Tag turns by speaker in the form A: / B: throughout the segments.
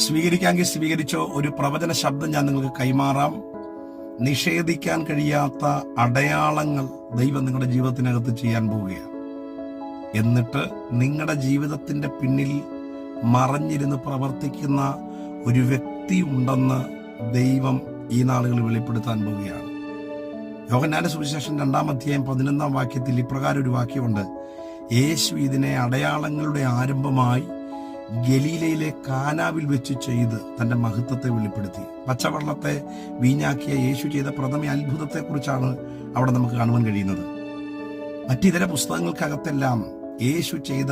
A: സ്വീകരിക്കാമെങ്കിൽ സ്വീകരിച്ചോ. ഒരു പ്രവചന ശബ്ദം ഞാൻ നിങ്ങൾക്ക് കൈമാറാം. നിഷേധിക്കാൻ കഴിയാത്ത അടയാളങ്ങൾ ദൈവം നിങ്ങളുടെ ജീവിതത്തിനകത്ത് ചെയ്യാൻ പോവുകയാണ്. എന്നിട്ട് നിങ്ങളുടെ ജീവിതത്തിന്റെ പിന്നിൽ മറഞ്ഞിരുന്ന് പ്രവർത്തിക്കുന്ന ഒരു വ്യക്തി ഉണ്ടെന്ന് ദൈവം ഈ നാളുകളിൽ വെളിപ്പെടുത്താൻ പോവുകയാണ്. യോഹന്നാന്റെ സുവിശേഷം 2-ാം അധ്യായം 11-ാം വാക്യത്തിൽ ഇപ്രകാരം ഒരു വാക്യമുണ്ട്: യേശു ഇതിനെ അടയാളങ്ങളുടെ ആരംഭമായി ഗലീലയിലെ കാനാവിൽ വെച്ച് ചെയ്ത് തന്റെ മഹത്വത്തെ വെളിപ്പെടുത്തി. പച്ചവെള്ളത്തെ വീഞ്ഞാക്കിയ യേശു ചെയ്ത പ്രഥമ അത്ഭുതത്തെക്കുറിച്ചാണ് അവിടെ നമുക്ക് കാണുവാൻ കഴിയുന്നത്. മറ്റിതര പുസ്തകങ്ങൾക്കകത്തെല്ലാം യേശു ചെയ്ത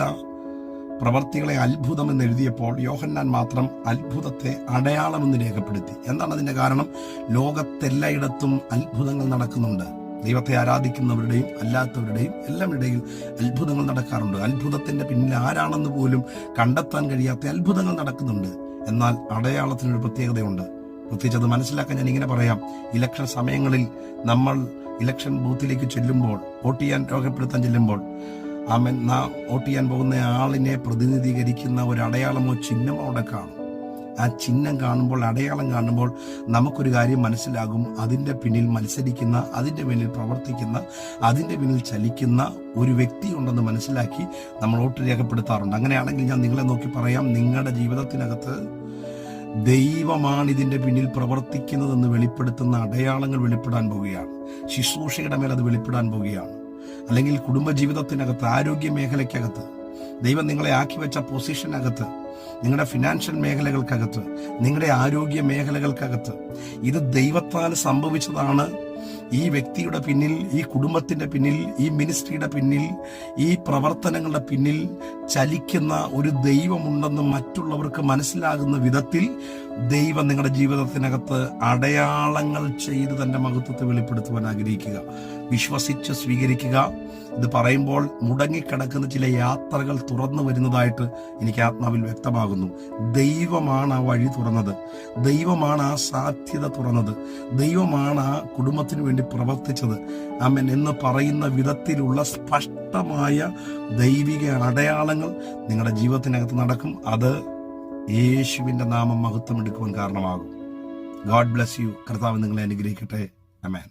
A: പ്രവർത്തികളെ അത്ഭുതം എന്ന് എഴുതിയപ്പോൾ യോഹന്നാൻ മാത്രം അത്ഭുതത്തെ അടയാളമെന്ന് രേഖപ്പെടുത്തി. എന്താണ് അതിന്റെ കാരണം? ലോകത്തെല്ലായിടത്തും അത്ഭുതങ്ങൾ നടക്കുന്നുണ്ട്. ദൈവത്തെ ആരാധിക്കുന്നവരുടെയും അല്ലാത്തവരുടെയും എല്ലാം ഇടയിൽ അത്ഭുതങ്ങൾ നടക്കാറുണ്ട്. അത്ഭുതത്തിന്റെ പിന്നിൽ ആരാണെന്ന് പോലും കണ്ടെത്താൻ കഴിയാത്ത അത്ഭുതങ്ങൾ നടക്കുന്നുണ്ട്. എന്നാൽ അടയാളത്തിനൊരു പ്രത്യേകതയുണ്ട്. പ്രത്യേകിച്ച് അത് മനസ്സിലാക്കാൻ ഞാൻ ഇങ്ങനെ പറയാം. ഇലക്ഷൻ സമയങ്ങളിൽ നമ്മൾ ഇലക്ഷൻ ബൂത്തിലേക്ക് ചെല്ലുമ്പോൾ, വോട്ട് ചെയ്യാൻ രേഖപ്പെടുത്താൻ ചെല്ലുമ്പോൾ, നാം വോട്ട് ചെയ്യാൻ പോകുന്ന ആളിനെ പ്രതിനിധീകരിക്കുന്ന ഒരു അടയാളമോ ചിഹ്നമോ അവിടെ കാണും. ആ ചിഹ്നം കാണുമ്പോൾ, അടയാളം കാണുമ്പോൾ നമുക്കൊരു കാര്യം മനസ്സിലാകും. അതിന്റെ പിന്നിൽ മത്സരിക്കുന്ന, അതിന്റെ പിന്നിൽ പ്രവർത്തിക്കുന്ന, അതിന്റെ പിന്നിൽ ചലിക്കുന്ന ഒരു വ്യക്തി ഉണ്ടെന്ന് മനസ്സിലാക്കി നമ്മൾ വോട്ട് രേഖപ്പെടുത്താറുണ്ട്. അങ്ങനെയാണെങ്കിൽ ഞാൻ നിങ്ങളെ നോക്കി പറയാം, നിങ്ങളുടെ ജീവിതത്തിനകത്ത് ദൈവമാണ് ഇതിന്റെ പിന്നിൽ പ്രവർത്തിക്കുന്നതെന്ന് വെളിപ്പെടുത്തുന്ന അടയാളങ്ങൾ വെളിപ്പെടാൻ പോവുകയാണ്. ശുശ്രൂഷയുടെ മേൽ അത് വെളിപ്പെടാൻ പോവുകയാണ്. അല്ലെങ്കിൽ കുടുംബജീവിതത്തിനകത്ത്, ആരോഗ്യ മേഖലയ്ക്കകത്ത്, ദൈവം നിങ്ങളെ ആക്കി വെച്ച പൊസിഷനകത്ത്, നിങ്ങളുടെ ഫിനാൻഷ്യൽ മേഖലകൾക്കകത്ത്, നിങ്ങളുടെ ആരോഗ്യ മേഖലകൾക്കകത്ത് ഇത് ദൈവത്താൽ സംഭവിച്ചതാണ്. ഈ വ്യക്തിയുടെ പിന്നിൽ, ഈ കുടുംബത്തിന്റെ പിന്നിൽ, ഈ മിനിസ്ട്രിയുടെ പിന്നിൽ, ഈ പ്രവർത്തനങ്ങളുടെ പിന്നിൽ ചലിക്കുന്ന ഒരു ദൈവമുണ്ടെന്ന് മറ്റുള്ളവർക്ക് മനസ്സിലാകുന്ന വിധത്തിൽ ദൈവം നിങ്ങളുടെ ജീവിതത്തിനകത്ത് അടയാളങ്ങൾ ചെയ്ത് തന്റെ മഹത്വത്തെ വെളിപ്പെടുത്തുവാൻ ആഗ്രഹിക്കുക. വിശ്വസിച്ച് സ്വീകരിക്കുക. ഇത് പറയുമ്പോൾ മുടങ്ങിക്കിടക്കുന്ന ചില യാത്രകൾ തുറന്നു വരുന്നതായിട്ട് എനിക്ക് ആത്മാവിൽ വ്യക്തമാകുന്നു. ദൈവമാണ് ആ വഴി തുറന്നത്. ദൈവമാണ് ആ സാധ്യത തുറന്നത്. ദൈവമാണ് ആ കുടുംബത്തിന് വേണ്ടി പ്രവർത്തിച്ചത്. ആമേൻ എന്ന് പറയുന്ന വിധത്തിലുള്ള സ്പഷ്ടമായ ദൈവിക അടയാളങ്ങൾ നിങ്ങളുടെ ജീവിതത്തിനകത്ത് നടക്കും. അത് യേശുവിന്റെ നാമം മഹത്വം എടുക്കുവാൻ കാരണമാകും. God bless you. കർത്താവ് നിങ്ങളെ അനുഗ്രഹിക്കട്ടെ. ആമേൻ.